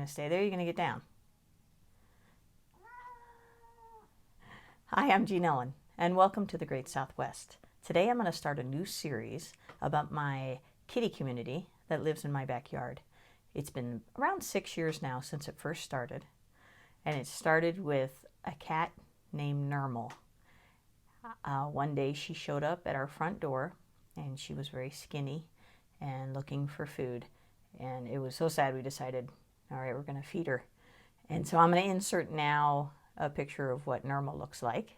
going to stay there? Or are you going to get down? Hi, I'm Jean Ellen, and welcome to the Great Southwest. Today I'm going to start a new series about my kitty community that lives in my backyard. It's been around 6 years now since it first started, and it started with a cat named Normal. One day she showed up at our front door, and she was very skinny and looking for food. And it was so sad we decided, all right, we're going to feed her. And so I'm going to insert now a picture of what Normal looks like.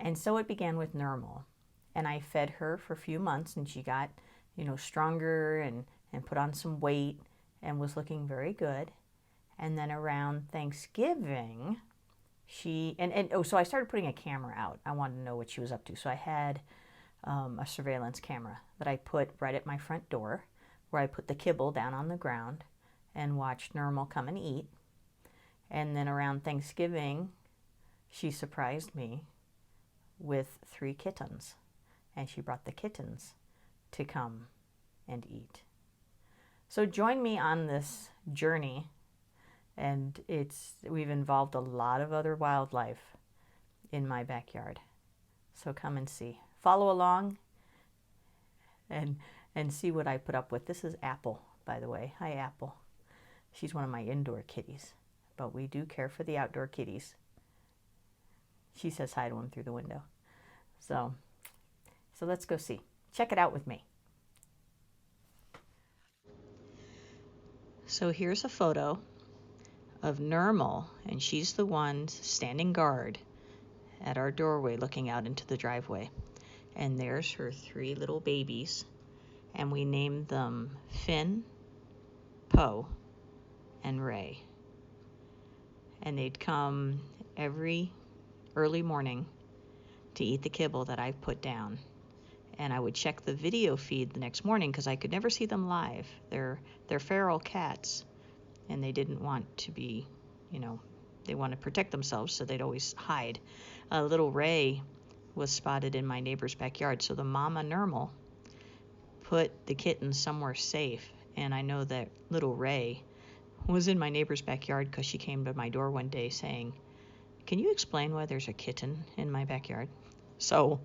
And so it began with Normal. And I fed her for a few months, and she got, stronger and put on some weight and was looking very good. And then around Thanksgiving, so I started putting a camera out. I wanted to know what she was up to. So I had a surveillance camera that I put right at my front door, where I put the kibble down on the ground and watched Normal come and eat. And then around Thanksgiving, she surprised me with 3 kittens, and she brought the kittens to come and eat. So join me on this journey, and we've involved a lot of other wildlife in my backyard. So come and see. Follow along and see what I put up with. This is Apple, by the way. Hi, Apple. She's one of my indoor kitties, but we do care for the outdoor kitties. She says hi to him through the window. So let's go see. Check it out with me. So here's a photo of Normal, and she's the one standing guard at our doorway looking out into the driveway. And there's her 3 little babies, and we named them Finn, Poe, and Ray. And they'd come every early morning to eat the kibble that I put down. And I would check the video feed the next morning because I could never see them live. They're feral cats, and they didn't want to be, they want to protect themselves, so they'd always hide. Little Ray was spotted in my neighbor's backyard, so the mama Normal put the kittens somewhere safe. And I know that little Ray was in my neighbor's backyard because she came to my door one day saying, "Can you explain why there's a kitten in my backyard?" So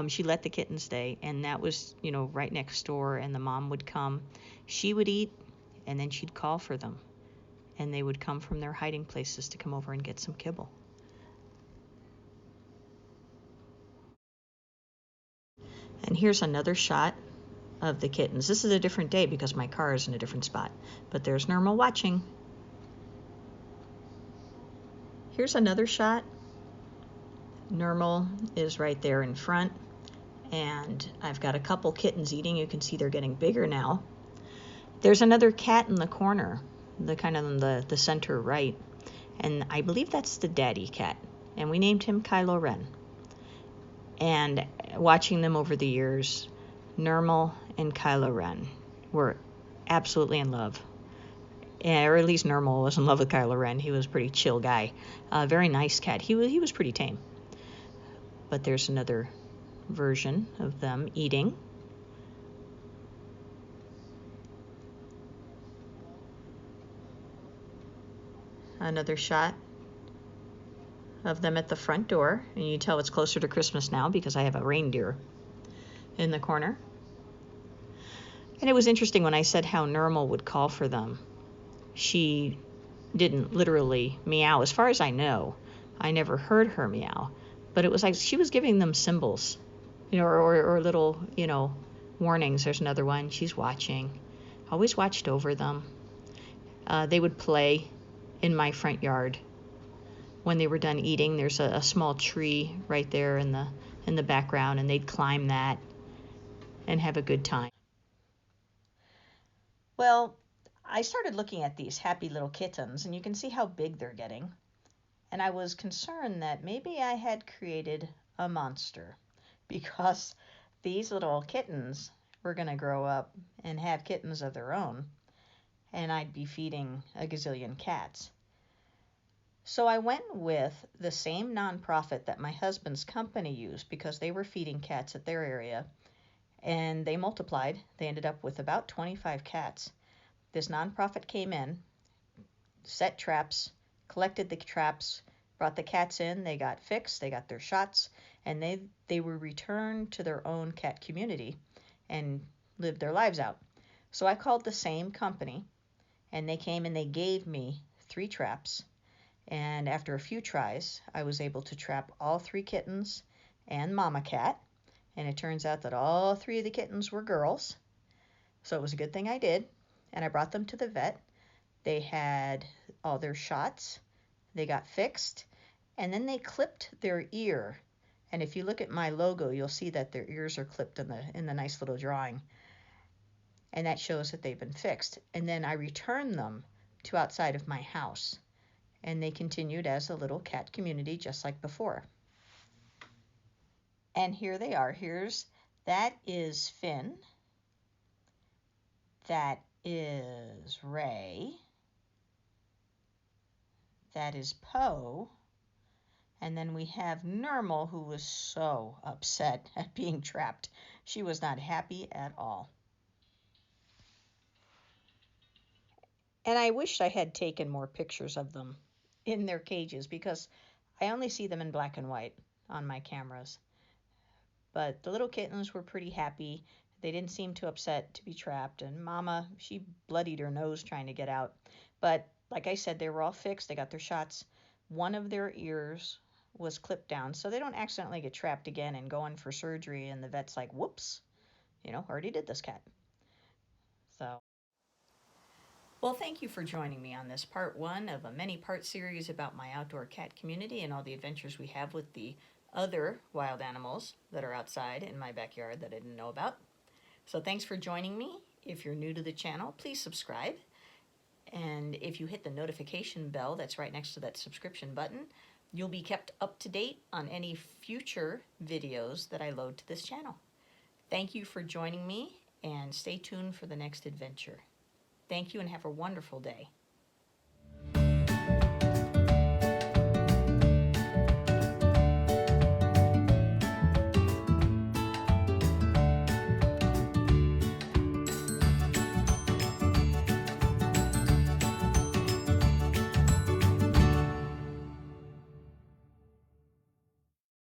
she let the kitten stay, and that was, right next door, and the mom would come. She would eat, and then she'd call for them, and they would come from their hiding places to come over and get some kibble. And here's another shot of the kittens. This is a different day because my car is in a different spot, but there's Normal watching. Here's another shot. Normal is right there in front, and I've got a couple kittens eating. You can see they're getting bigger now. There's another cat in the corner, the kind of in the center right, and I believe that's the daddy cat, and we named him Kylo Ren. And watching them over the years, Normal and Kylo Ren were absolutely in love. Or at least Normal was in love with Kylo Ren. He was a pretty chill guy. Very nice cat. He was pretty tame. But there's another version of them eating. Another shot of them at the front door. And you tell it's closer to Christmas now because I have a reindeer in the corner. And it was interesting when I said how Normal would call for them. She didn't literally meow. As far as I know, I never heard her meow. But it was like she was giving them symbols, or little, warnings. There's another one. She's watching. Always watched over them. They would play in my front yard. When they were done eating, there's a small tree right there in the background, and they'd climb that and have a good time. Well, I started looking at these happy little kittens, and you can see how big they're getting. And I was concerned that maybe I had created a monster. because these little kittens were going to grow up and have kittens of their own, and I'd be feeding a gazillion cats. So I went with the same nonprofit that my husband's company used because they were feeding cats at their area, and they multiplied. They ended up with about 25 cats. This nonprofit came in, set traps, collected the traps, brought the cats in, they got fixed, they got their shots, and they were returned to their own cat community and lived their lives out. So I called the same company, and they came and they gave me 3 traps. And after a few tries, I was able to trap all 3 kittens and mama cat. And it turns out that all 3 of the kittens were girls. So it was a good thing I did. And I brought them to the vet. They had all their shots. They got fixed. And then they clipped their ear. And if you look at my logo, you'll see that their ears are clipped in the nice little drawing. And that shows that they've been fixed. And then I returned them to outside of my house. And they continued as a little cat community just like before. And here they are. That is Finn. That is Ray. That is Poe. And then we have Normal, who was so upset at being trapped. She was not happy at all. And I wished I had taken more pictures of them in their cages because I only see them in black and white on my cameras. But the little kittens were pretty happy. They didn't seem too upset to be trapped. And Mama, she bloodied her nose trying to get out. But like I said, they were all fixed. They got their shots. One of their ears was clipped down so they don't accidentally get trapped again and go in for surgery. And the vet's like, whoops, already did this cat. So, well, thank you for joining me on this part 1 of a many-part series about my outdoor cat community and all the adventures we have with the other wild animals that are outside in my backyard that I didn't know about. So thanks for joining me. If you're new to the channel, please subscribe. And if you hit the notification bell that's right next to that subscription button, you'll be kept up to date on any future videos that I load to this channel. Thank you for joining me, and stay tuned for the next adventure. Thank you and have a wonderful day.